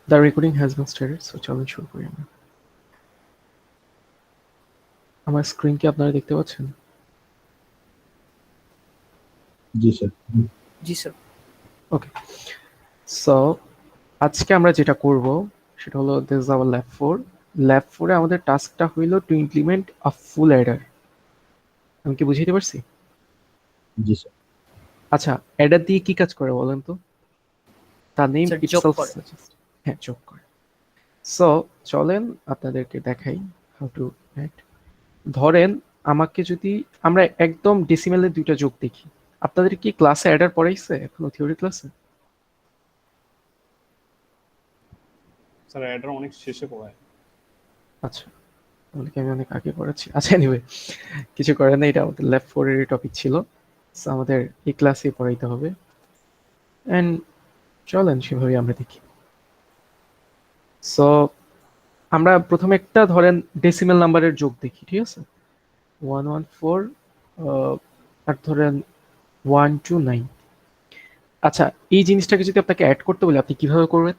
The recording has been started, so চলুন শুরু করি আমরা। আমার স্ক্রিন কি আপনারা দেখতে পাচ্ছেন? জি স্যার। জি স্যার। ওকে, সো আজকে আমরা যেটা করব সেটা হলো this is our lab 4। Lab 4 এ আমাদের টাস্কটা হইল to implement a full Eder. আমি কি বুঝাইতে পারছি? জি স্যার। আচ্ছা, অ্যাডার দিয়ে কি কাজ করে বলেন তো? তার নেম স্যার, যোগ ইটসেলফ করে। সাজেস্ট। হ্যাঁ, যোগ করে। সো চলেন আপনাদেরকে দেখাই হাউ টু অ্যাড। ধরেন আমাকে যদি আমরা একদম ডেসিমেলের দুইটা যোগ দেখি, আপনাদের কি ক্লাসে অ্যাডার পড়াইছে এখনো থিওরি ক্লাসে? স্যার অ্যাডার অনেক শেষে পড়ায়। আচ্ছা, তাহলে কি আমি অনেক আগে পড়াচ্ছি? আচ্ছা, এনিওয়ে কিছু করে না, এটা আমাদের ল্যাব 4 এর টপিক ছিল, সো আমাদের এই ক্লাসে পড়াইতে হবে। এন্ড চলেন সেভাবে আমরা দেখি। সো আমরা প্রথমে একটা ধরেন ডেসিমেল নাম্বারের যোগ দেখি, ঠিক আছে? 114 আর ধরেন 129। আচ্ছা, এই জিনিসটাকে যদি আপনাকে অ্যাড করতে বলে আপনি কিভাবে করবেন?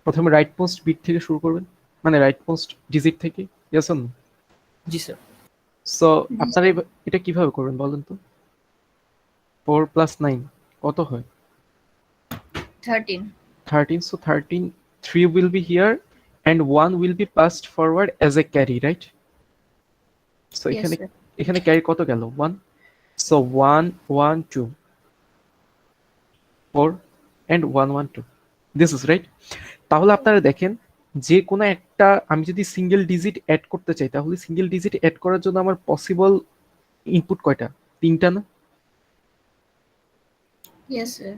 প্রথমে রাইট মোস্ট বিট থেকে শুরু করবেন, মানে রাইট মোস্ট ডিজিট থেকে। Yes or no? জি স্যার। সো আপনারা এটা কিভাবে করবেন বলেন তো? 4 + 9 কত হয়? 13. 13. So 13, 3 will be here and 1 will be passed forward as a carry, right? So Yes, এখানে sir. এখানে ক্যারি কত গেল? 1. So 1 1 2 4 and 1 1 2. This is right. তাহলে আপনারা দেখেন, যে কোনো একটা আমি যদি সিঙ্গেল ডিজিট অ্যাড করতে চাই, তাহলে সিঙ্গেল ডিজিট অ্যাড করার জন্য আমার পসিবল ইনপুট কয়টা? 3টা না? Yes, sir.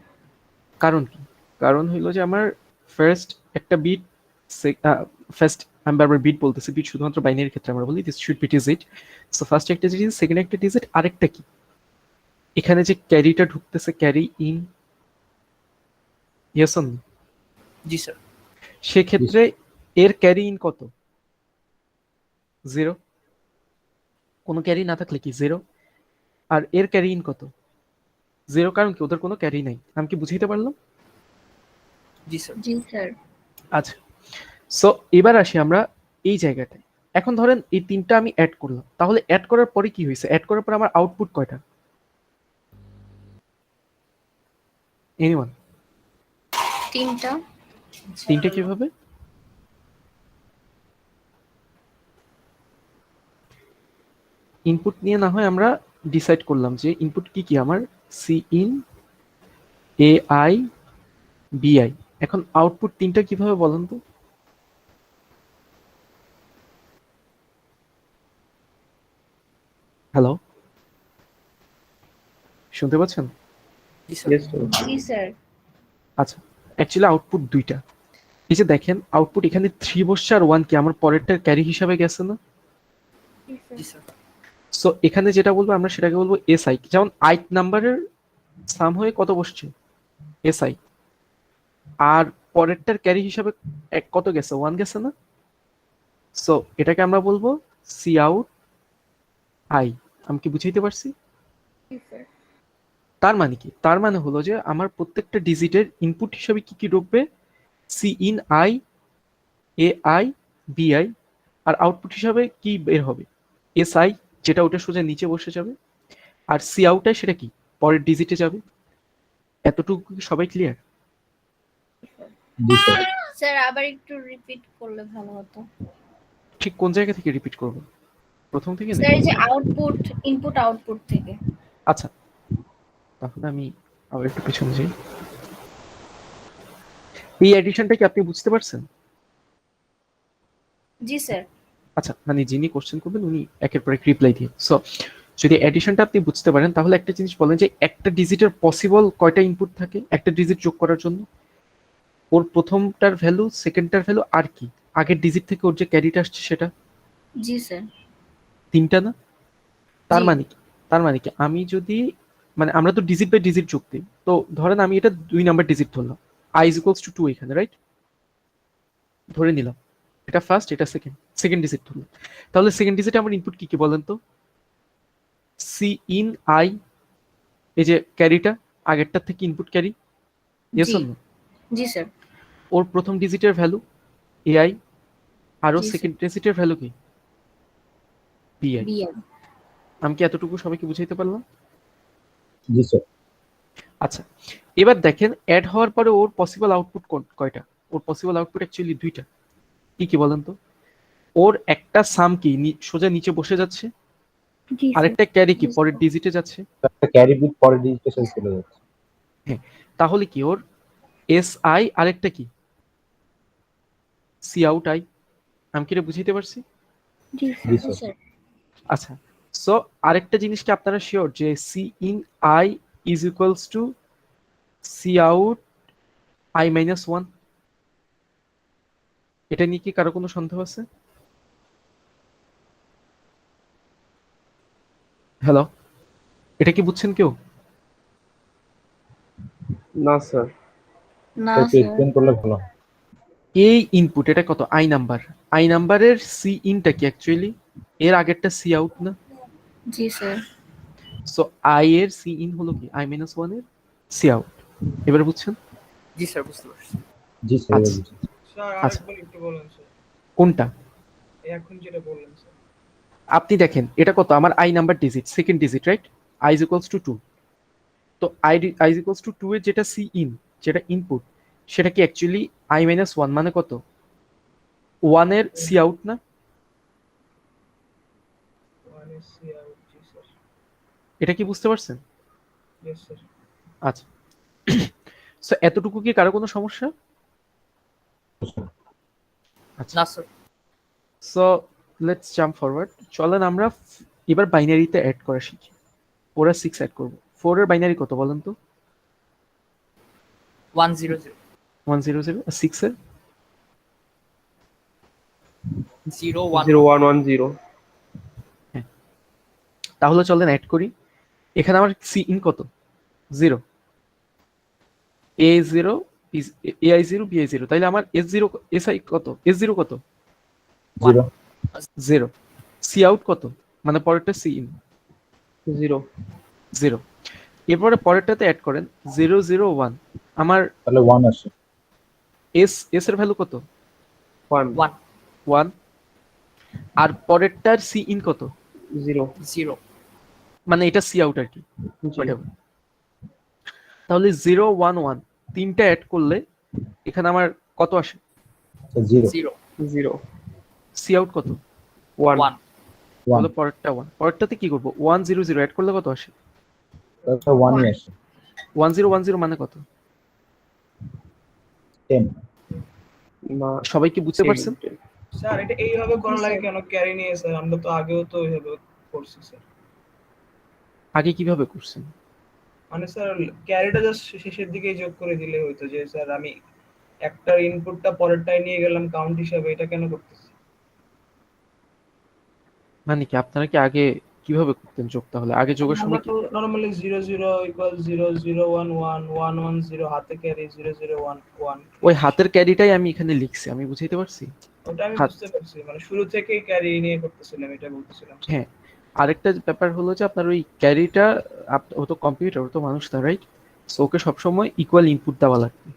কারণ কি? কারণ হইল যে আমার ফার্স্ট একটা বিট, ফার্স্ট আমি বারবার বিট বলতেছি, বিট শুধুমাত্র বাইনারির ক্ষেত্রে আমরা বলি this should be digit. So first একটা ডিজিট, সেকেন্ড একটা ডিজিট, আরেকটা কি এখানে যে ক্যারিটা ঢুকতেছে, carry in, yes or no? জি স্যার। সেক্ষেত্রে এর ক্যারি ইন কত? 0। কোনো ক্যারি না থাকলে কি 0। আর এর ক্যারি ইন কত? 0, কারণ কি ওদের কোনো ক্যারি নাই। আমি কি বুঝাইতে পারলাম? জি স্যার। Ji, sir. আচ্ছা, সো এবার আসি আমরা এই জায়গাটায়। এখন ধরেন এই তিনটা আমি অ্যাড করলাম, তাহলে অ্যাড করার পরে কি হয়েছে? অ্যাড করার পরে আমার আউটপুট কয়টা? এনিওয়ান? 3টা. তিনটা কিভাবে? ইনপুট নিয়ে না হয় আমরা ডিসাইড করলাম যে ইনপুট কি কি আমার, c in, a i, b i. এখন আউটপুট তিনটা কিভাবে বলেন তো? হ্যালো, শুনতে পাচ্ছেন? জি স্যার। Ji, sir. আচ্ছা, অ্যাকচুয়ালি আউটপুট দুইটা। এই যে দেখেন আউটপুট এখানে 3 বসছে আর 1 কি আমার পরেরটার ক্যারি হিসাবে গেছে না? জি স্যার। সো এখানে যেটা বলবো আমরা সেটাকে বলবো এস আই। যেমন 8 নাম্বারের সাম হয়ে কত বসছে? S I. আর পরেরটার ক্যারি হিসাবে কত গেছে? 1 গেছে না? সো এটাকে আমরা বলবো সি আউট আই। আমি কি বুঝাইতে পারছি? Ji, sir. তার মানে কি? তার মানে হলো যে আমার প্রত্যেকটা ডিজিটের ইনপুট হিসাবে কি কি ঢুকবে? C in i, a i, b i. আর আউটপুট হিসাবে কি বের হবে? এস আই, যেটা ওটা সোজা নিচে বসে যাবে। আর সি আউট আই সেটা কি? পরের ডিজিটে যাবে। এতটুকু কি সবাই ক্লিয়ার? জি স্যার। স্যার আবার একটু রিপিট করলে ভালো হতো। ঠিক কোন জায়গা থেকে রিপিট করব? প্রথম থেকে স্যার এই নাকি? যে আউটপুট, ইনপুট আউটপুট থেকে। আচ্ছা, তাহলে আমি আবার একটু পিছনে যাই। এই এডিশনটা কি আপনি বুঝতে পারছেন? জি স্যার। আচ্ছা, মানে যিনি কোশ্চেন করবেন উনি একের পর এক রিপ্লাই দিয়ে। সো যদি এডিশনটা আপনি বুঝতে পারেন তাহলে একটা জিনিস বলেন যে একটা ডিজিটের পসিবল কয়টা ইনপুট থাকে একটা ডিজিট যোগ করার জন্য? ওর প্রথমটার ভ্যালু, সেকেন্ডটার ভ্যালু, আর কি আগের ডিজিট থেকে ওর যে ক্যারিটা আসছে সেটা। জি স্যার। তিনটা না? তার জি। মানে কি? তার মানে কি আমি যদি, মানে আমরা তো ডিজিট বাই ডিজিট যোগ দিই, তো ধরেন আমি এটা 2 নাম্বার ডিজিট ধরলাম, i is equals to 2 এখানে, রাইট? ধরে নিলাম এটা ফার্স্ট, এটা সেকেন্ড, সেকেন্ড ডিজিট ধরলাম। তাহলে সেকেন্ড ডিজিটে আমার ইনপুট কি কি বলেন তো? সি ইন আই, এই যে ক্যারিটা আগেরটার থেকে ইনপুট ক্যারি, ইয়েস জি। Or no? জি স্যার। ওর প্রথম ডিজিটের ভ্যালু এআই, আর ওর জি, সেকেন্ড ডিজিটের ভ্যালু কি বিআই। বিআই। আমি কি এতটুকু সবাইকে বুঝাইতে পারলাম? জি স্যার। আচ্ছা, এবার দেখেন অ্যাড হওয়ার পরে ওর পসিবল আউটপুট কয়টা? ওর পসিবল আউটপুট অ্যাকচুয়ালি দুইটা। কি কি বলেন তো? ওর একটা সাম কি সোজা নিচে বসে যাচ্ছে, জি স্যার। আরেকটা ক্যারি কি পরের ডিজিটে যাচ্ছে। একটা ক্যারি বিট পরের ডিজিটের সাথে চলে যাচ্ছে। হ্যাঁ, তাহলে কি ওর এস আই আরেকটা কি সি আউট আই। আমি কি এটা বুঝাইতে পারছি? জি জি স্যার। স্যার। আচ্ছা, সো আরেকটা জিনিস কি আপনারা শিওর যে c in i is equals to c out i minus one? এটা নিয়ে কি কারো কোনো সন্দেহ আছে? হ্যালো, এটা কি বুঝছেন কেউ? না স্যার। না একটু স্যার। এক্সপ্লেন করলে ভালো হয়। এই ইনপুট এটা কত আই নাম্বার, আই নাম্বারের সি ইনটা কি অ্যাকচুয়ালি এর আগেরটা সি আউট না? জি স্যার। সো আই এর সি ইন হলো কি আই মাইনাস ওয়ান এর সি আউট। এবারে বুঝছেন? জি স্যার, বুঝতে পারছি। জি স্যার, এবার আচ্ছা। বুঝছি। স্যার আচ্ছা। আরেকবার একটু বলেন স্যার, কোনটা? এখন যেটা বললেন স্যার। আপনি দেখেন এটা কত আমার I number digit, second digit, right? I is equals two 2। তো আই ইজ ইকুয়ালস টু 2 এর যেটা সি ইন, যেটা ইনপুট, সেটা কি অ্যাকচুয়ালি আই মাইনাস ওয়ান মানে কত 1 এর সি আউট না? One C out. জি স্যার। এটা কি বুঝতে পারছেন? Yes sir. আচ্ছা, সো এতটুকু কি কারো কোনো সমস্যা? আচ্ছা, না sir. So let's jump forward. চলেন আমরা এবার বাইনারিতে অ্যাড করা শিখি। ওরা 6 অ্যাড করব। 4 এর বাইনারি কত বলেন তো? 100 100। আর 6 এর? 01 0110। তাহলে চলেন অ্যাড করি। এখানে আমার সি ইন কত? 0, a0 is ai0 bi0, তাইলে আমার s0 si কত? s0 কত? 0 0। সি আউট কত? মানে পরেরটা সি ইন 0 0। এরপরে পরেরটাতে অ্যাড করেন 001। আমার তাহলে 1 আসে। এস এর ভ্যালু কত? 1 1 1। আর পরেরটার সি ইন কত? 0 0 মানে এটা সি আউট আর কি, whatever। তাহলে 011 তিনটা অ্যাড করলে এখানে আমার কত আসে? 0 0 0 সি আউট কত? 1 1 তাহলে পরেরটা 1। পরেরটাতে কি করব? 100 অ্যাড করলে কত আসে? তাহলে 1 আসে। 1010 মানে কত? 10। না সবাই কি বুঝতে পারছেন? স্যার এটা এইভাবে করা লাগে কেন ক্যারি নিয়ে স্যার? আমরা তো আগেও তো এইভাবে করছি স্যার। আগে কিভাবে করছেন? মানে স্যার ক্যারিটা জাস্ট শেষের দিকেই যোগ করে দিলে হইতো, যে স্যার আমি একটার ইনপুটটা পরেরটায় নিয়ে গেলাম কাউন্ট হিসাবে, এটা কেন করতেছি? মানে কি আপনারা কি আগে কিভাবে করতেন যোগ? তাহলে আগে যোগের আমরা সময় কি তো নরমালি 00 ইকুয়াল 0011 110 হাতে ক্যারি 0011। ওই হাতের ক্যারিটাই আমি এখানে লিখছি, আমি বুঝাইতে পারছি? ওটা আমি হাত। বুঝতে পারছি, মানে শুরু থেকেই ক্যারি নিয়ে করতেছিলাম, এটা বলতেছিলাম। হ্যাঁ, আরেকটা ব্যাপার হলো যে আপনার ওই ক্যারিটা, ও তো কম্পিউটার, ও তো মানুষ না, রাইট? সো ওকে সবসময় ইকুয়াল ইনপুট দেওয়া লাগবে।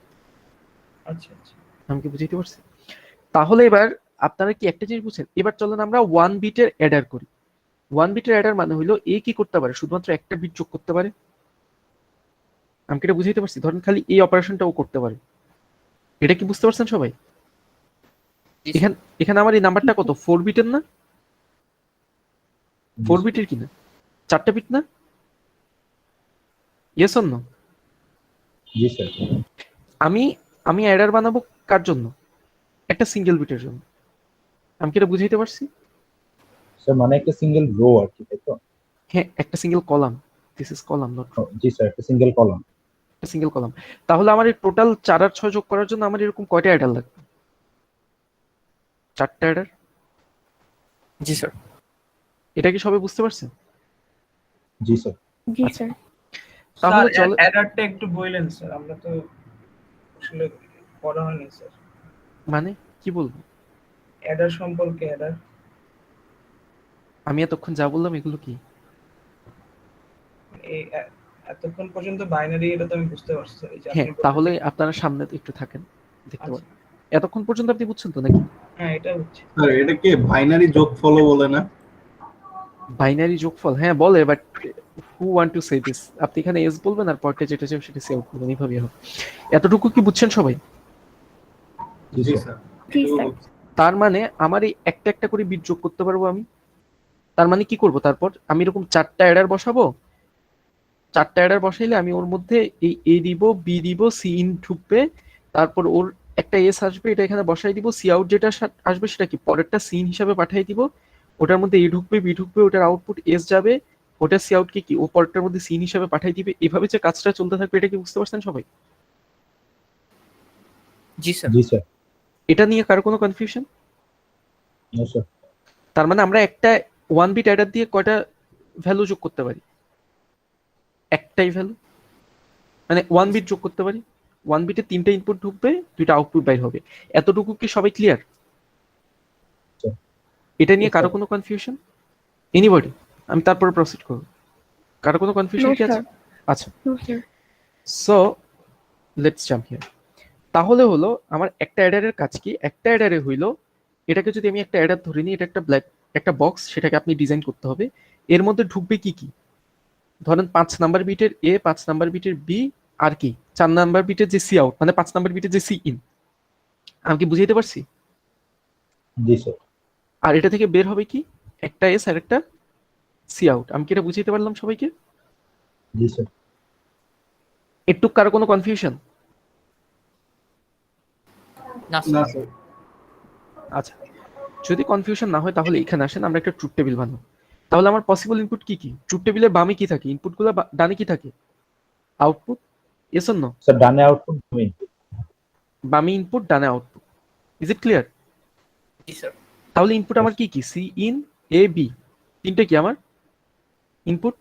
আচ্ছা আচ্ছা। আমি কি বুঝাইতে পারছি? তাহলে এবার আপনারা কি একটা জিনিস বুঝছেন? এবার চলেন আমরা 1 বিটের অ্যাডার করি। 1 বিটের অ্যাডার মানে হলো এ কি করতে পারে? শুধুমাত্র একটা বিট যোগ করতে পারে। আমি কি এটা বুঝাইতে পারছি? ধরেন খালি এই অপারেশনটা ও করতে পারে। এটা কি বুঝতে পারছেন সবাই? এখানে এখানে আমার এই নাম্বারটা কত? 4 বিটের না? 4 বিটের কিনা? 4টা বিট না? Yes or no? জি স্যার। আমি আমি অ্যাডার বানাবো কার জন্য? একটা সিঙ্গেল বিটের জন্য। আমি কি এটা বুঝাইতে পারছি? স্যার মানে একটা সিঙ্গেল রো আর কি, তাই তো? হ্যাঁ, একটা single column. This is column, not row. জি স্যার, একটা সিঙ্গেল কলাম। একটা সিঙ্গেল কলাম। তাহলে আমার এই টোটাল 4 আর 6 যোগ করার জন্য আমার এরকম কয়টা অ্যাডার লাগবে? 4টা অ্যাডার। জি স্যার। এটা কি সবাই বুঝতে পারছেন? জি স্যার। জি স্যার। তাহলে স্যার চলে অ্যাডারটা একটু বললেন স্যার, আমরা তো আসলে পড়া হয়নি স্যার। মানে কি বলবো? অ্যাডার সম্পর্কে অ্যাডার আমি এতক্ষণ যা বললাম এগুলো কি? এই এতক্ষণ পর্যন্ত বাইনারি, এটা তো আমি বুঝতে পারছি স্যার। এই যে হ্যাঁ, আপনি তাহলে আপনারা সামনে একটু থাকেন। দেখতে আচ্ছা। পারেন। এতক্ষণ পর্যন্ত আপনি বুঝছেন তো নাকি? হ্যাঁ, এটা হচ্ছে। স্যার এটাকে বাইনারি যোগফলও বলে না? বাইনারি যোগফল হ্যাঁ বলে, but who want to say this? আপনি এখানে এস বলবেন আর পরটা যেটা চাই সেটা সে আউট করবেন, এইভাবেই হবে। এতটুকু কি বুঝছেন সবাই? জি জি স্যার। স্যার। জি স্যার। তার মানে আমার এই একটা একটা করে বিট যোগ করতে পারবো আমি। তার মানে কি করব, তারপর আমি এরকম 4টা অ্যাডার বসাবো। 4টা অ্যাডার বসাইলে আমি ওর মধ্যে এই এ দিব, বি দিব, সি ইন ঢুকবে, তারপর ওর একটা এস আসবে, এটা এখানে বসাই দিব। সি আউট যেটা আসবে সেটা কি পরেরটা সি ইন হিসাবে পাঠিয়ে দিব। ওটার মধ্যে এ ঢুকবে, বি ঢুকবে, ওটার আউটপুট এস যাবে, ওটা সি আউট কি ও পরেরটার মধ্যে সি ইন হিসাবে পাঠিয়ে দিবে। এভাবে যে কাজটা চলতে থাকবে, এটা কি বুঝতে পারছেন সবাই? জি স্যার। জি স্যার। এটা নিয়ে কারো কোনো কনফিউশন? No sir. তার মানে আমরা একটা 1 বিট অ্যাডার দিয়ে কয়টা ভ্যালু যোগ করতে পারি? একটাই ভ্যালু, মানে 1 বিট যোগ করতে পারি। 1 বিটে 3টা ইনপুট ঢুকবে, 2টা আউটপুট বাইর হবে। এতটুকু কি সবাই ক্লিয়ার? Sure. এটা নিয়ে Yes, কারো sir. কোনো কনফিউশন? এনিবডি? আমি তারপরে প্রসিড করব। কারো কোনো কনফিউশন No, কি আছে? sir. আচ্ছা, No, sir. So let's jump here. তাহলে হলো আমার একটা অ্যাডারের কাজ কি? একটা অ্যাডারে হইলো, এটাকে যদি আমি একটা অ্যাডার ধরে নিই, এটা একটা বক্স, সেটাকে আপনি ডিজাইন করতে হবে। এর মধ্যে ঢুকবে কি কি? ধরেন 5 নাম্বার বিটের এ, 5 নাম্বার বিটের বি, আর কি 4 নাম্বার বিটের যে সি আউট, মানে 5 নাম্বার বিটের যে সি ইন। আমি কি বুঝাইতে পারছি? জি স্যার। আর এটা থেকে বের হবে কি? একটা এস আর একটা সি আউট। আমি কি এটা বুঝাইতে পারলাম সবাইকে? জি স্যার। একটু কারো কোনো কনফিউশন? না না স্যার। স্যার। আচ্ছা, যদি কনফিউশন না হয় তাহলে এখানে আসেন, আমরা একটা ট্রুথ টেবিল বানাবো। তাহলে আমার পসিবল ইনপুট কি কি? ট্রুথ টেবিলের বামে কি থাকে? ইনপুটগুলো ডানে কি থাকে? Output. Yes or no? Sir ডানে আউটপুট মেইন। বামে ইনপুট, ডানে আউটপুট। Is it clear? জি স্যার। তাহলে ইনপুট আমার কি কি? সি ইন, এ, বি, তিনটে কি আমার input?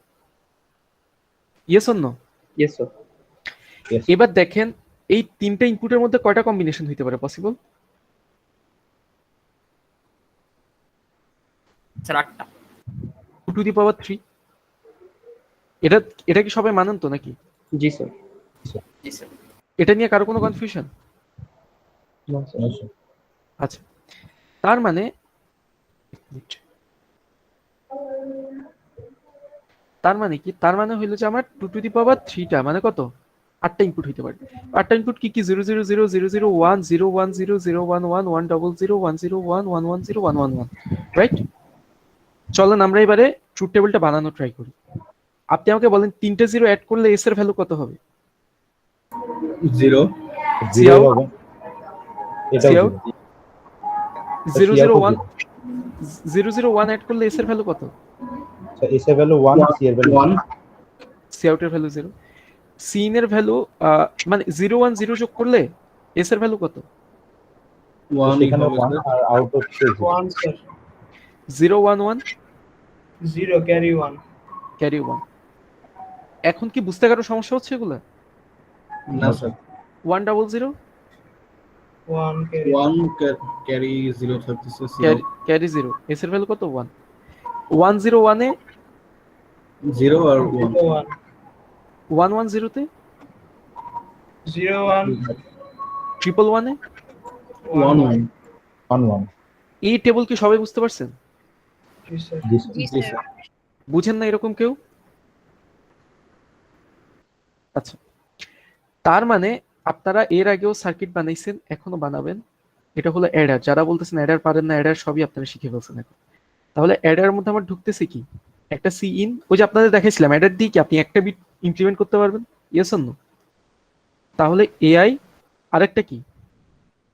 Yes or no? Yes, sir. Yes. এবার দেখেন এই তিনটে ইনপুটের মধ্যে কয়টা কম্বিনেশন হইতে পারে পসিবল? স্যার 8টা। 2 টু দি পাওয়ার 3। এটা এটা কি সবাই মানেন তো নাকি? Ji, sir. জি স্যার। এটা নিয়ে কারো কোনো confusion? No, sir. No sir. আচ্ছা, তার মানে কি? তার মানে হইলো যে আমার 2 টু দি পাওয়ার 3টা মানে কত? 8টা ইনপুট হইতে পারে। 8টা ইনপুট কি কি? 0 0 0 0 0 1 0 1 0 0 1 1 1 0 0 1 0 1 1 1 0 1 1 1, রাইট? চলেন আমরা এবারে ট্রুথ টেবিলটা বানানো ট্রাই করি। আপনি আমাকে বলেন 3টে 0 অ্যাড করলে এস এর ভ্যালু কত হবে? 0 জিরো out. হবে। এটাও See out. জিরো। 0 0 1 0 0 1 অ্যাড করলে এস এর ভ্যালু কত? স্যার এস এর ভ্যালু 1, সি এর ভ্যালু 1 সি আউটের ভ্যালু 0, সি ইন এর ভ্যালু মানে 0 1 0 যোগ করলে এস এর ভ্যালু কত? 1 সেখানে 1 আর আউট হচ্ছে 1 স্যার। 0 1 1 0 ক্যারি 1। ক্যারি 1। এখন কি বুঝতে কারো সমস্যা হচ্ছে এগুলা? না স্যার। 1 0 0 1 ক্যারি 1 ক্যারি 0 থাকতেছে। ক্যারি 0, এস এর ভ্যালু কত? 1। 1 0 1 এ 0 আর 1 1 1 1 0 তে 0 1 ট্রিপল 1 এ 1 1 1 1। এই টেবিল কি সবাই বুঝতে পারছেন? জি স্যার। জি স্যার। জি জি স্যার। স্যার। বুঝেন না এরকম কেউ? আচ্ছা, তার মানে আপনারা এর আগেও সার্কিট বানাইছেন, এখনো বানাবেন। এটা হলো অ্যাডার। যারা বলতেছেন অ্যাডার পারেন না, অ্যাডার সবই আপনারা শিখে ফেলছেন এখন। তাহলে অ্যাডার মধ্যে আমার ঢুকতেছে কি? একটা সি ইন, ওই যে আপনাদের দেখাইছিলাম অ্যাডার দিয়ে কি আপনি একটা বিট ইমপ্লিমেন্ট করতে পারবেন, ইয়েস অর নো? তাহলে এআই আরেকটা কি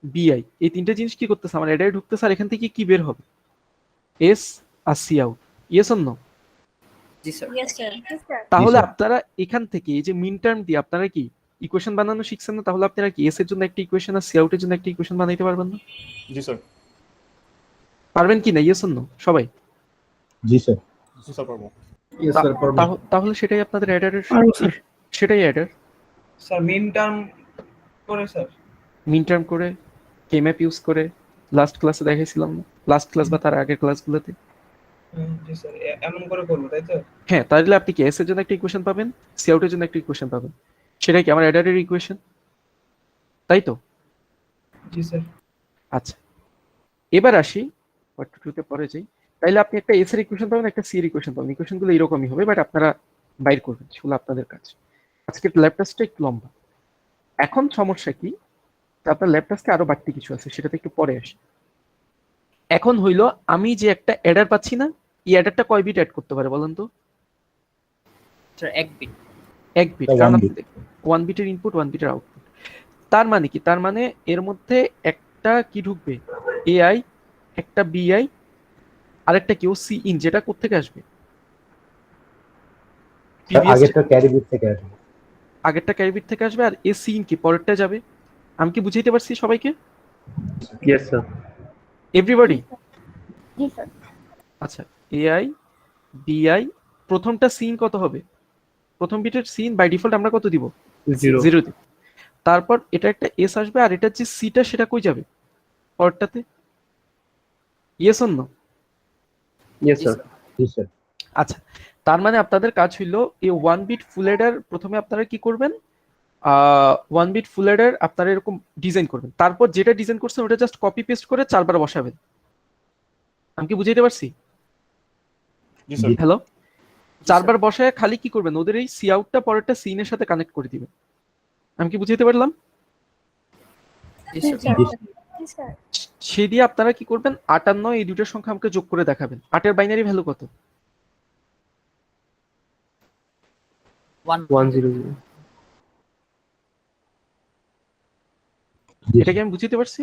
বিআই, এই তিনটা জিনিস কি করতেছে? আমার অ্যাডারে ঢুকতেছে, আর এখান থেকে কি বের হবে? S r c out, yes or no? জি sir. Yes, sir. Yes, sir. তাহলে স্যার। আপনারা এখান থেকে এই যে মিন টার্ম দিয়ে আপনারা কি ইকুয়েশন বানানো শিখছেন না? তাহলে আপনারা কি এস এর জন্য একটা ইকুয়েশন আর সি আউটের জন্য একটা ইকুয়েশন বানাইতে পারবেন না? জি স্যার। পারবেন কি না, ইয়েস অর নো সবাই? জি স্যার। জি স্যার পারবো। ইয়েস স্যার পারবো। তাহলে সেটাই আপনাদের অ্যাডারের, পারবো, স্যার। সেটাই অ্যাডার। স্যার মিন টার্ম করে স্যার। মিন টার্ম করে, কে ম্যাপ ইউজ করে, লাস্ট ক্লাসে দেখাইছিলাম না? লাস্ট ক্লাস বা তার আগের ক্লাসগুলোতে। জি স্যার, এমন করে করবো তাই তো? হ্যাঁ, তাহলে আপনি কি এস এর জন্য একটা ইকুয়েশন পাবেন, সি আউটের জন্য একটা ইকুয়েশন পাবেন। সেটাই কি আমার অ্যাডারের ইকুয়েশন, তাই তো? জি স্যার। আচ্ছা, এবার আসি পার্ট 2 তে পরে যাই। তাইলে আপনি একটা এস এর ইকুয়েশন পাবেন, একটা সি এর ইকুয়েশন পাবেন। ইকুয়েশনগুলো এরকমই হবে, বাট আপনারা বাইর করবেন, সেগুলো আপনাদের কাজ। আজকের ল্যাব টেস্টটা একটু লম্বা। এখন সমস্যা কি, আপনার ল্যাব টেস্টে আরো বাড়তি কিছু আছে, সেটাতে একটু পরে আসি। এখন হইলো আমি যে একটা অ্যাডার পাচ্ছি না, এই অ্যাডারটা কয় বিট অ্যাড করতে পারে বলেন তো? Sir 1 bit. 1 বিট, One কারণ bit. 1 বিটের ইনপুট 1 বিটের আউটপুট। তার মানে কি, তার মানে এর মধ্যে একটা কি ঢুকবে, এআই, একটা বিআই, আরেকটা কেউ সি ইন, যেটা কোত্থেকে আসবে? Previous আগেরটা ক্যারি বিট থেকে আসবে। আগেরটা ক্যারি বিট থেকে আসবে, আর এ সি ইন কি পরেরটা যাবে। আমি কি বুঝাইতে পারছি সবাইকে? Yes, sir. এভরিবডি? জি স্যার। আচ্ছা, এআই বিআই, প্রথমটা সিন কত হবে? প্রথম বিটের সিন বাই ডিফল্ট আমরা কত দিব? 0. 0 দিব। তারপর এটা একটা এস আসবে, আর এটার যে সিটা সেটা কই যাবে পরেরটাতে? Yes or no? Yes, sir. জি স্যার। আচ্ছা, তার মানে আপনাদের কাজ হইলো এই 1 বিট ফুল অ্যাডার প্রথমে আপনারা কি করবেন, 1 বিট ফুল অ্যাডার আপনারা এরকম ডিজাইন করবেন, তারপর যেটা ডিজাইন করছেন ওটা জাস্ট কপি পেস্ট করে 4 বার বসাবেন। আমি কি বুঝাইতে পারছি? জি স্যার। হ্যালো, 4 বার বসায় খালি কি করবেন, ওদের এই সি আউটটা পরেরটা সিনের সাথে কানেক্ট করে দিবেন। আমি কি বুঝাইতে পারলাম? জি জি স্যার। স্যার। জি স্যার। সে দিয়ে আপনারা কি করবেন, 58, এই দুটোর সংখ্যা আমাকে যোগ করে দেখাবেন। 8 এর বাইনারি ভ্যালু কত? 1 100. জি এটা কি আমি বুঝাইতে পারছি?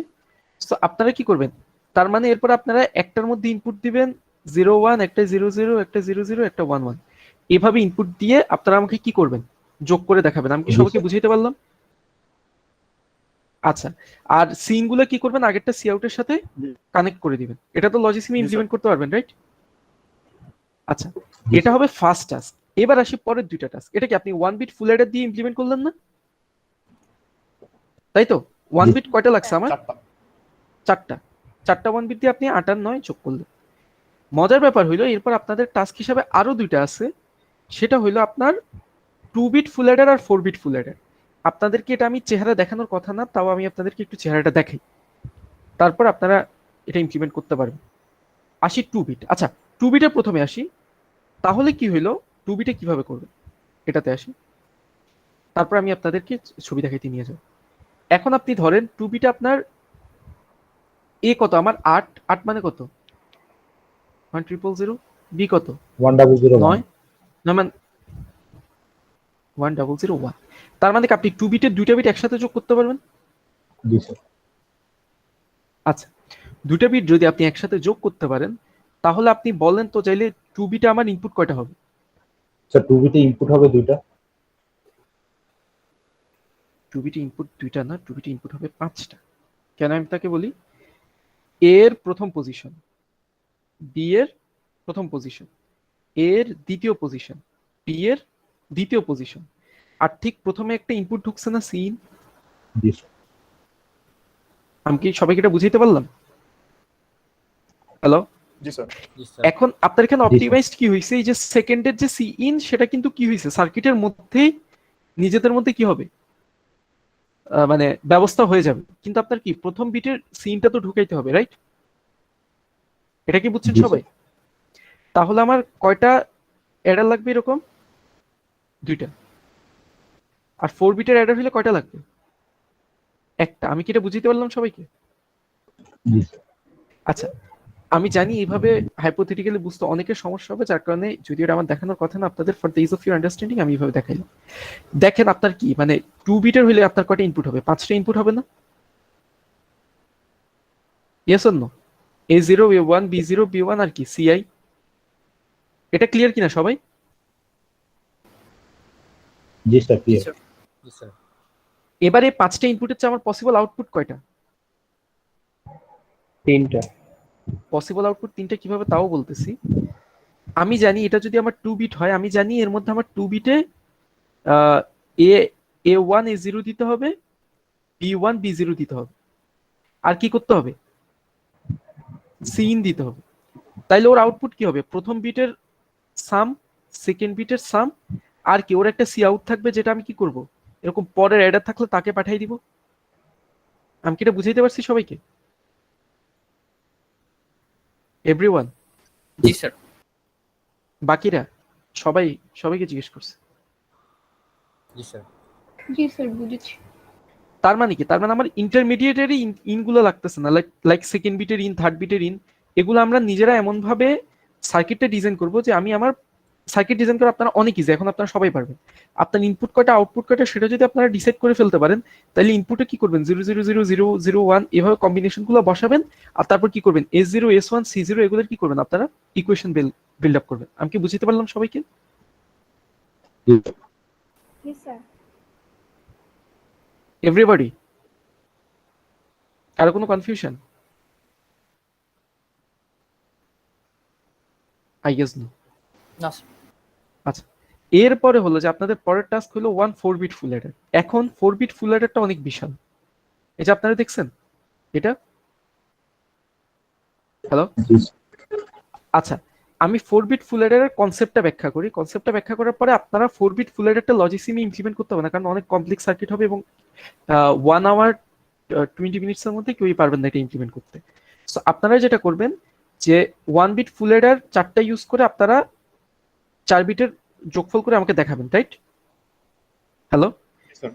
তো আপনারা কি করবেন, তার মানে এরপর আপনারা একটার মধ্যে ইনপুট দিবেন 01, একটা 00, একটা 00, একটা 11, এভাবে ইনপুট দিয়ে আপনারা আমাকে কি করবেন, যোগ করে দেখাবেন। আমি কি জি, সবাইকে স্যার। বুঝাইতে পারলাম? আচ্ছা, আর সিন গুলো কি করবেন, আগেরটা সি আউটের সাথে কানেক্ট করে দিবেন। এটা তো লজিসিমে জি, ইমপ্লিমেন্ট করতে পারবেন, রাইট? আচ্ছা, জি, এটা হবে ফার্স্ট টাস্ক। এবার আসি পরের দুইটা টাস্ক। এটা কি আপনি 1 বিট ফুল অ্যাডার দিয়ে ইমপ্লিমেন্ট করলেন না, তাই তো? 1 জি। বিট কয়টা লাগছে আমার? 4টা। চারটা 1 বিট দিয়ে আপনি 8 আর 9 যোগ করলেন। মজার ব্যাপার হইলো এরপর আপনাদের টাস্ক হিসাবে আরো দুইটা আছে, সেটা হইলো আপনার 2 বিট ফুল অ্যাডার আর 4 বিট ফুল অ্যাডার। আপনাদেরকে এটা আমি চেহারা দেখানোর কথা না, তাও আমি আপনাদেরকে একটু চেহারাটা দেখাই, তারপর আপনারা এটা ইমপ্লিমেন্ট করতে পারবেন। আসি 2 বিট। আচ্ছা, 2 বিটে প্রথমে আসি, তাহলে কি হইলো 2 বিটে কিভাবে করবেন এটাতে আসি, তারপর আমি আপনাদেরকে ছবি দেখাইতে নিয়ে যাব। এখন আপনি ধরেন 2 বিটে আপনার এ কত, আমার 8, 8 মানে কত? 1000, বি কত? 1001 9, 9 মানে 1001। তার মানে কি আপনি 2 বিটের দুইটা বিট একসাথে যোগ করতে পারবেন? জি স্যার। আচ্ছা, দুইটা বিট যদি আপনি একসাথে যোগ করতে পারেন, তাহলে আপনি বলেন তো চাইলে 2 বিটে আমার ইনপুট কয়টা হবে? স্যার 2 বিটে ইনপুট হবে দুইটা। 2 বিটে ইনপুট দুইটা না, 2 বিটে ইনপুট হবে 5টা। কেন আমি তাকে বলি, এ এর প্রথম পজিশন, বি এর প্রথম পজিশন, এর দ্বিতীয় পজিশন, বি এর দ্বিতীয় পজিশন, আর ঠিক প্রথমে একটা ইনপুট ঢুকছে না, সিন। জি স্যার। আমি কি সবাইকে এটা বুঝাইতে পারলাম? হ্যালো, জি স্যার। এখন আপনার এখানে জি, স্যার। অপটিমাইজড কি হয়েছে, এই যে সেকেন্ডের যে সি ইন, সেটা কিন্তু কি হয়েছে, সার্কিটের মধ্যেই নিজেদের মধ্যে কি হবে, মানে ব্যবস্থা হয়ে যাবে। কিন্তু আপনার কি প্রথম বিটের সিনটা তো ঢুকাইতে হবে, রাইট? এটা কি বুঝছেন জি, সবাই? তাহলে আমার কয়টা অ্যাডার লাগবে এরকম? দুইটা। আর 4 বিটের অ্যাডার হলে কয়টা লাগবে? একটা। আমি কি এটা বুঝিতে পারলাম সবাইকে? জি স্যার। আচ্ছা, আমি জানি এইভাবে হাইপোথেটিক্যালি বুঝতে অনেকের সমস্যা হবে, যার কারণে যদি এটা আমার দেখানোর কথা না আপনাদের, for the is of your understanding আমি এইভাবে দেখাইলাম। দেখেন আপনার কি মানে 2 বিটের হলে আপনার কয়টা ইনপুট হবে? 5টা ইনপুট হবে না? Yes or no? A0, A1, B0, B1 আর কি CI। এটা ক্লিয়ার কিনা সবাই? জি স্যার, জি ক্লিয়ার। স্যার। এবারে 5টা ইনপুটের চেয়ে আমার পসিবল আউটপুট কয়টা? 3টা. পসিবল আউটপুট 3টা। কিভাবে তাও বলতেছি। আমি জানি এটা যদি আমার 2 বিট হয়, আমি জানি এর মধ্যে আমার 2 বিটে A1 A0 দিতে হবে, B1 B0 দিতে হবে, আর কি করতে হবে? সিন দিতে হবে। তাইলে ওর আউটপুট কি হবে? প্রথম বিটের সাম, সেকেন্ড বিটের সাম, আর কি ওর একটা সি আউট থাকবে, যেটা আমি কি করব, এরকম পরের অ্যাডার থাকলে তাকে পাঠিয়ে দিব। আমি কি এটা বুঝাইতে পারছি সবাইকে? এভরিওয়ান? জি স্যার। বাকিরা সবাইকে জিজ্ঞেস করছে। জি স্যার। জি স্যার বুঝেছি। তার মানে কি? তার মানে আমার ইন্টারমিডিয়েটেরই ইনগুলো লাগতেছে না, লাইক সেকেন্ড বিটের ইন, থার্ড বিটের ইন, এগুলো আমরা নিজেরা এমন ভাবে সার্কিটটা ডিজাইন করব যে আমি আমার সার্কিট ডিজাইন করে আপনারা অনেক ইজি, এখন আপনারা সবাই পারবেন। আপনার ইনপুট কয়টা আউটপুট কয়টা সেটা যদি আপনারা ডিসাইড করে ফেলতে পারেন, তাহলে ইনপুটে কি করবেন 0 0 0 0 0 1 এভাবে কম্বিনেশনগুলো বসাবেন, আর তারপর কি করবেন S0 S1 C0 এগুলোর কি করবেন আপনারা ইকুয়েশন বিল্ড আপ করবেন। আমি কি বুঝতে পারলাম সবাইকে? জি স্যার। এভরিবডি? কারো কোনো কনফিউশন? I guess no. না স্যার। আচ্ছা, এরপরে হলো যে আপনাদের পরের টাস্ক হলো 1 4-বিট ফুল অ্যাডার। এখন 4-বিট ফুল অ্যাডারটা অনেক বিশাল, এই যে আপনারা দেখছেন এটা। হ্যালো, জি স্যার। আচ্ছা আমি 4-বিট ফুল অ্যাডারের কনসেপ্টটা ব্যাখ্যা করি। কনসেপ্টটা ব্যাখ্যা করার পরে আপনারা 4-বিট ফুল অ্যাডারটা লজিক সিমে ইমপ্লিমেন্ট করতে হবে না, কারণ অনেক কমপ্লেক্স সার্কিট হবে এবং 1 আওয়ার 20 মিনিটসের মধ্যে কেউই পারবেন না এটা ইমপ্লিমেন্ট করতে। সো আপনারা যেটা করবেন যে 1-বিট ফুল অ্যাডার 4টা ইউজ করে আপনারা 4 বিটের যোগফল করে আমাকে দেখাবেন, রাইট? Hello, sir.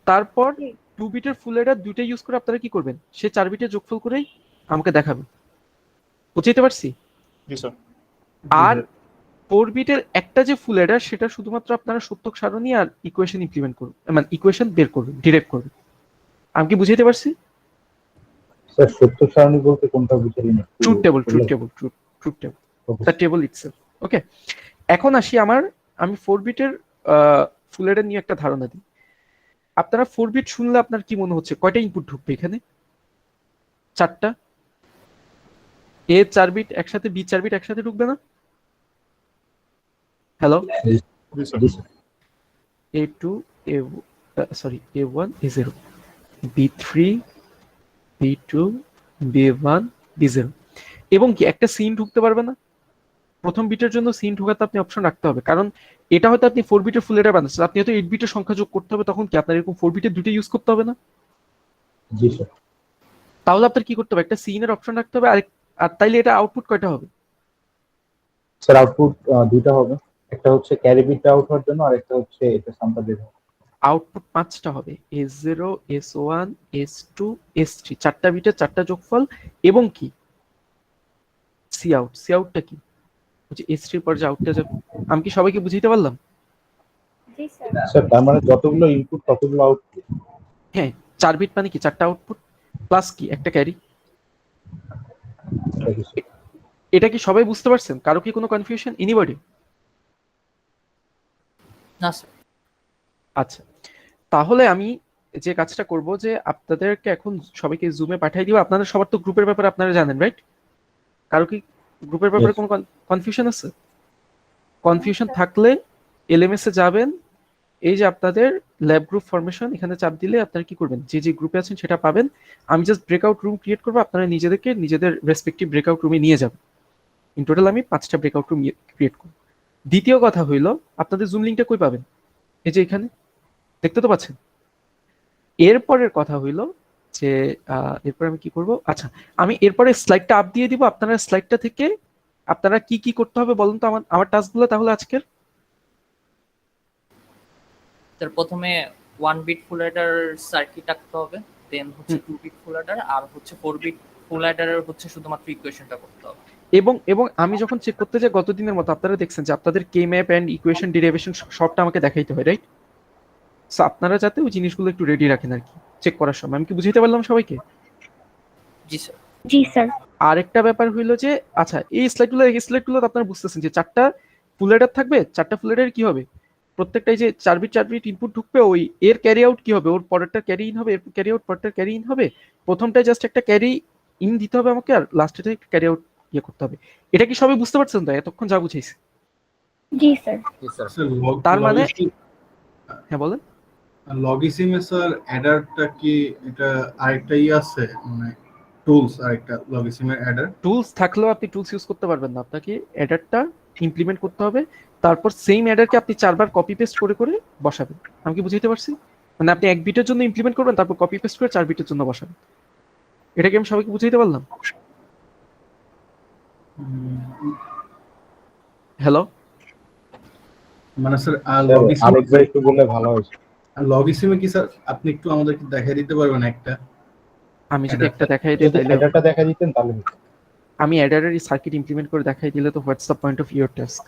তারপর 2 বিটের ফুল অ্যাডার 2টা ইউজ করে আপনারা কি করবেন, সে 4 বিটের যোগফল করেই আমাকে দেখাবেন। বুঝতে পারছি? জি স্যার। আর 4 বিটের একটা যে ফুল অ্যাডার সেটা শুধুমাত্র আপনারা সত্যক সারণী আর ইকুয়েশন ইমপ্লিমেন্ট করবেন, মানে ইকুয়েশন বের করবেন, ডিরেক্ট করবেন। আমি কি বুঝাইতে পারছি? স্যার সত্য সারণী বলতে কোনটা বুঝালি না? Truth table the table itself. Okay, এখন আসি আমি 4 বিটের ফুল অ্যাডার নিয়ে একটা ধারণা দিই। আপনারা 4 বিট শুনলে আপনার কি মনে হচ্ছে কয়টা ইনপুট ঢুকবে এখানে? 4টা। A 4 বিট একসাথে, B 4 বিট একসাথে ঢুকবে না? হ্যালো, জি স্যার। জি sir. A2 A1 A0 B3 B2 B1 B0 এবং কি একটা সিন ঢুকতে পারবে না? প্রথম বিটের জন্য সিন ঢোকাতে আপনি অপশন রাখতে হবে, কারণ এটা হয়তো আপনি 4 বিটের ফুল অ্যাডার বানাচ্ছেন, আপনি হয়তো 8 বিটের সংখ্যা যোগ করতে হবে, তখন কি আপনার এরকম 4 বিটের দুটো ইউজ করতে হবে না? জি স্যার। তাহলে আপনার কি করতে হবে, একটা সিনের অপশন রাখতে হবে। আর তাইলে এটা আউটপুট কয়টা হবে? স্যার আউটপুট দুইটা হবে, একটা হচ্ছে ক্যারি বিটটা আউট হওয়ার জন্য আর একটা হচ্ছে এটা সামটা বের হওয়া। আউটপুট 5টা হবে, S0 S1 S2 S3, 4টা বিটের 4টা যোগফল এবং কি সি আউটটা কি হচ্ছে S3 পর যে আউটটা যাবে। আমি কি সবাইকে বুঝাইতে পারলাম? জি স্যার। স্যার তার মানে যতগুলো ইনপুট ততগুলো আউটপুট। হ্যাঁ, 4 বিট মানে কি 4টা আউটপুট প্লাস কি একটা ক্যারি। এটা কি সবাই বুঝতে পারছেন? কারো কি কোনো কনফিউশন? এনিবডি? না স্যার। আচ্ছা, তাহলে আমি যে কাজটা করব যে আপনাদেরকে এখন সবাইকে জুমে পাঠিয়ে দিব। আপনাদের সবার তো গ্রুপের ব্যাপারে আপনারা জানেন, রাইট? কারো কি গ্রুপের ব্যাপারে কোনো কনফিউশন আছে? কনফিউশন থাকলে এলএমএস এ যাবেন, এই যে আপনাদের ল্যাব গ্রুপ ফরমেশন, এখানে চাপ দিলে আপনারা কি করবেন, যে যে গ্রুপে আছেন সেটা পাবেন। আমি জাস্ট ব্রেকআউট রুম ক্রিয়েট করবো, আপনারা নিজেদেরকে নিজেদের রেসপেক্টিভ ব্রেকআউট রুমে নিয়ে যাবেন। ইন টোটাল আমি 5টা ব্রেকআউট রুম ক্রিয়েট করব। দ্বিতীয় কথা হইলো, আপনাদের জুম লিঙ্কটা কই পাবেন? এই যে এখানে দেখতে তো পাচ্ছেন। এরপরের কথা হইলো যে এরপর আমি কি করব, আচ্ছা আমি এরপরে স্লাইডটা আপ দিয়ে দিব। আপনারা স্লাইডটা থেকে আপনারা কি কি করতে হবে বলুন তো আমার টাস্কগুলো তাহলে আজকের। স্যার প্রথমে 1 বিট ফুল অ্যাডার সার্কিট আঁকতে হবে, দেন হচ্ছে 2 বিট ফুল অ্যাডার, আর হচ্ছে 4 বিট ফুল অ্যাডারের হচ্ছে শুধুমাত্র ইকুয়েশনটা করতে হবে। এবং আমি যখন চেক করতে যাই গতদিনের মতো, আপনারা দেখছেন যে আপনাদের কে ম্যাপ এন্ড ইকুয়েশন ডেরিভেশন সবটা আমাকে দেখাইতে হয়, রাইট? সো আপনারা যাতে ওই জিনিসগুলো একটু রেডি রাখেন আর কি চেক করার সময়। আমি কি বুঝাইতে পারলাম সবাইকে? জি স্যার। জি স্যার। আরেকটা ব্যাপার হইলো যে আচ্ছা এই স্লাইডগুলো আপনারা বুঝতেছেন যে 4টা ফুল অ্যাডার থাকবে। 4টা ফুল অ্যাডার কি হবে, প্রত্যেকটাই যে 4 বিট ইনপুট ঢুকবে, ওই এর ক্যারি আউট কি হবে, ওর পরেরটা ক্যারি ইন হবে, এর ক্যারি আউট পরেরটা ক্যারি ইন হবে। প্রথমটায় জাস্ট একটা ক্যারি ইন দিতে হবে আমাকে, আর লাস্টেতে একটা ক্যারি আউট ইয়ে করতে হবে। এটা কি সবাই বুঝতে পারছেন তো এতক্ষণ যা বুঝাইছি? জি স্যার। তার মানে হ্যাঁ বলেন। লজিসিমে স্যার অ্যাডারটা কি এটা আরেকটা আছে, মানে টুলস আরেকটা লজিসিমের অ্যাডার? টুলস থাকলেও আপনি টুলস ইউজ করতে পারবেন না, আপনাকে অ্যাডারটা ইমপ্লিমেন্ট করতে হবে, তারপর সেম অ্যাডারকে আপনি 4বার কপি পেস্ট করে করে বসাবেন। আমি কি বুঝাইতে পারছি? মানে আপনি 1 বিটের জন্য ইমপ্লিমেন্ট করবেন, তারপর কপি পেস্ট করে 4 বিটের জন্য বসাবেন। এটা কি আমি সবাইকে বুঝাইতে পারলাম? হ্যালো? মানে স্যার স্যার আরেকবার একটু বললে ভালো হয়। লগিসিমে কি স্যার আপনি একটু আমাদেরকে দেখাই দিতে পারবেন একটা? আমি যদি একটা Adapter. দেখাই দিই যদি তাহলে অ্যাডারটা দেখা দিতেন তাহলে হতো। আমি অ্যাডারের সার্কিট ইমপ্লিমেন্ট করে দেখাই দিলে তো what's the point of your task?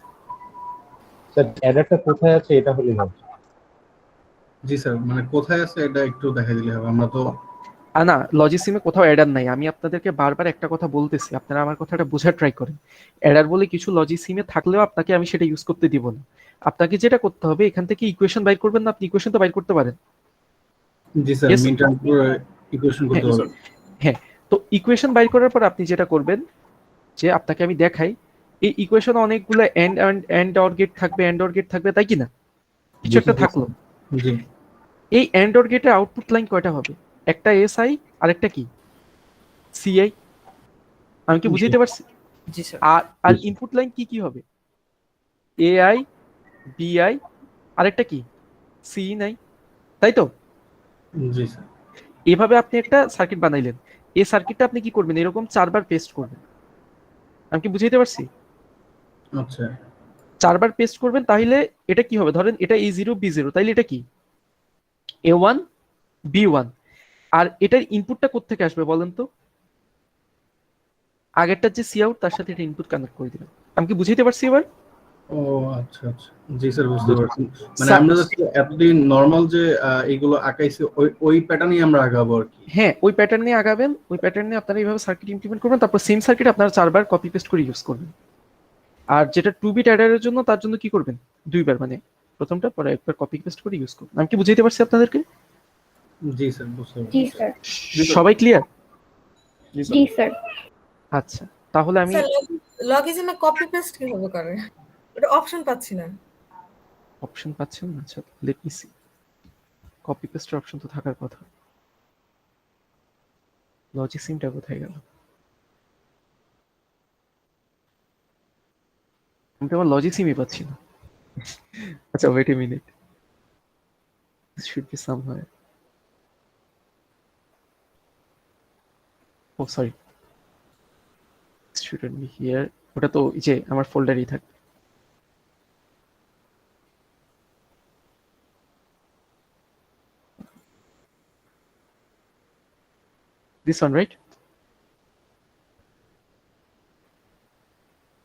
Sir অ্যাডারটা কোথায় আছে এটা হলেই হবে। জি স্যার, মানে কোথায় আছে এটা একটু দেখাই দিলে হবে, আমরা তো না, লজিসিমে কোথাও অ্যাডার নাই। আমি আপনাদেরকে বারবার একটা কথা বলতেছি, আপনারা আমার কথাটা বোঝার ট্রাই করেন। অ্যাডার বলে কিছু লজিসিমে থাকলেও আপনাকে আমি সেটা ইউজ করতে দিব না। আপনাকে যেটা করতে হবে, এখান থেকে ইকুয়েশন বাইর করবেন না, আপনি ইকুয়েশন তো বাইর করতে পারেন। জি স্যার Yes. মিন টার্ম করে ইকুয়েশন করতে হ্যাঁ, হবে। হ্যাঁ। তো ইকুয়েশন বাইর করার পর আপনি যেটা করবেন, যে আপনাকে আমি দেখাই, এই ইকুয়েশনে অনেকগুলো এন্ড অর গেট থাকবে, এন্ড অর গেট থাকবে, তাই কি না? কিছু জি, একটা স্যার। থাকলো। জি এই এন্ড অর গেটের আউটপুট লাইন কয়টা হবে? একটা এসআই আর একটা কি, সিআই। আমি কি জি। বুঝাইতে পারছি? জি স্যার। আর ইনপুট লাইন কি কি হবে? এআই, বিআই, আরেকটা কি, সি নাই, তাই তো? জি স্যার। এভাবে আপনি একটা সার্কিট বানাইলেন। এই সার্কিটটা আপনি কি করবেন, এরকম 4 বার পেস্ট করবেন। আমি কি বুঝাইতে পারছি? আচ্ছা 4 বার পেস্ট করবেন, তাহলে এটা কি হবে? ধরেন এটা A0 B0, তাইলে এটা কি, A1 B1। আর এটার ইনপুটটা কোত্থেকে আসবে বলেন তো? আগেরটার যে সি আউট, তার সাথে এটা ইনপুট কানেক্ট করে দিবেন। আমি কি বুঝাইতে পারছি এবার? ও আচ্ছা আচ্ছা, জি স্যার বুঝতে পারছি। মানে স্যার- আমরা just এতদিন নর্মাল যে এইগুলো আঁকাইছি ওই প্যাটার্নই আমরা আঁকাবো আর কি। হ্যাঁ, ওই প্যাটার্ন নিয়ে আগাবেন, ওই প্যাটার্ন নিয়ে আপনারা এইভাবে সার্কিট ইমপ্লিমেন্ট করবেন, তারপর সেম সার্কিট আপনারা 4 বার কপি পেস্ট করে ইউজ করবেন। আর যেটা 2 বিট অ্যাডারের জন্য, তার জন্য কি করবেন, 2 বার, মানে প্রথমটা পরে একবার কপি পেস্ট করে ইউজ করবেন। আমি কি বুঝাইতে পারছি আপনাদেরকে? জি স্যার বুঝতে জি পারছি। স্যার। সবাই ক্লিয়ার? জি জি স্যার। স্যার। আচ্ছা, তাহলে আমি লগইজমে কপি পেস্ট কিভাবে করে? এটা অপশন পাচ্ছি না। অপশন পাচ্ছেন না? আচ্ছা, লেট মি সি। কপি পেস্টের অপশন তো থাকার কথা। লজিসিমটা কোথায় গেল? আমি তো আমার লজিসিমই পাচ্ছি না। আচ্ছা, wait a minute, should be somewhere. ও সরি, শুডন্ট বি হিয়ার। ওটা তো এই যে আমার ফোল্ডারই থাকবে। This one, right?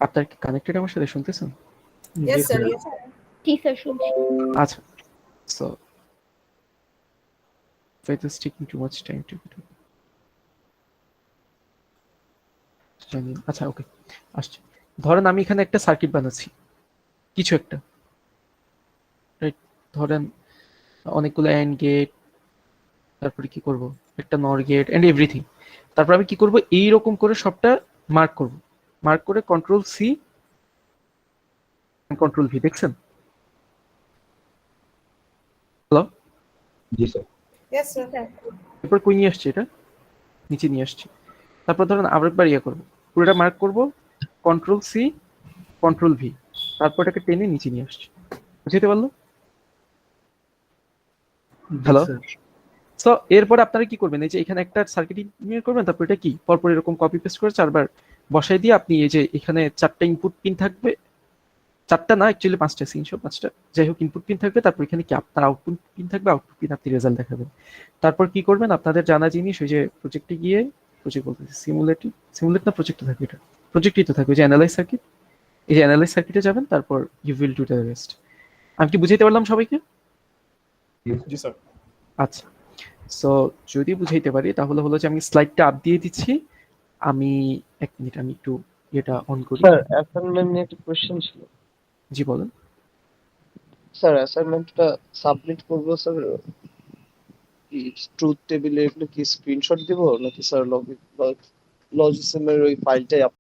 আপনার কি কানেক্টেড আমার সাথে, শুনতেছেন? ইয়েস জি স্যার। স্যার। জি স্যার, শুনছি। আচ্ছা, সো it is taking too much time to do. আচ্ছা, ওকে, আসছে। ধরেন আমি এখানে একটা সার্কিট বানাচ্ছি, কিছু একটা, রাইট? ধরেন অনেকগুলো অ্যান্ড গেট, তারপরে কি করব, একটা নর গেট এন্ড এভরিথিং। তারপর আমি কি করব, এই রকম করে সবটা মার্ক করব। মার্ক করে কন্ট্রোল সি কন্ট্রোল ভি, দেখছেন? হ্যালো? জি স্যার। Yes sir. এরপর কই নিয়ে আসছে, এটা নিচে নিয়ে আসছে। তারপর ধরেন আরেকবার ইয়ে করবো, পুরোটা মার্ক করব, কন্ট্রোল সি কন্ট্রোল ভি, তারপর এটাকে টেনে নিচে নিয়ে আসছে। বুঝতে পারলো? হ্যালো? সো এরপর আপনারা কি করবেন, এই যে এখানে একটা সার্কিট ইঞ্জিনিয়ার করবেন, তারপর এটা কি পরপর এরকম কপি পেস্ট করে 4 বার বসাই দিয়ে, আপনি এই যে এখানে 4টা ইনপুট পিন থাকবে, 4টা না অ্যাকচুয়ালি 5টা, 5টা যাই হোক ইনপুট পিন থাকবে, তারপর এখানে কি আপনার আউটপুট পিন থাকবে, আউটপুট পিন আপনি রেজাল্ট দেখাবেন। তারপর কি করবেন, আপনাদের জানা জিনিস, ওই যে প্রজেক্টে গিয়ে, প্রজেক্ট বলতেছি, সিমুলেট না প্রজেক্টে থাকবে, এটা প্রজেক্টই তো থাকবে, ওই যে অ্যানালাইজ সার্কিট, এই যে অ্যানালাইজ সার্কিটে যাবেন, তারপর you will do the rest. আমি কি বুঝাইতে পারলাম সবাইকে? জি স্যার। আচ্ছা, সো যদি বুঝাইতে পারি তাহলে হলো যে আমি স্লাইডটা আপ দিয়ে দিচ্ছি। আমি 1 মিনিট, আমি একটু এটা অন করি। স্যার অ্যাসাইনমেন্ট নিয়ে একটা কোশ্চেন ছিল। জি বলেন। স্যার অ্যাসাইনমেন্টটা সাবমিট করব স্যার, কি ট্রুথ টেবিলে এগুলো কি স্ক্রিনশট দিব নাকি স্যার লজিসিমের ওই ফাইলটাই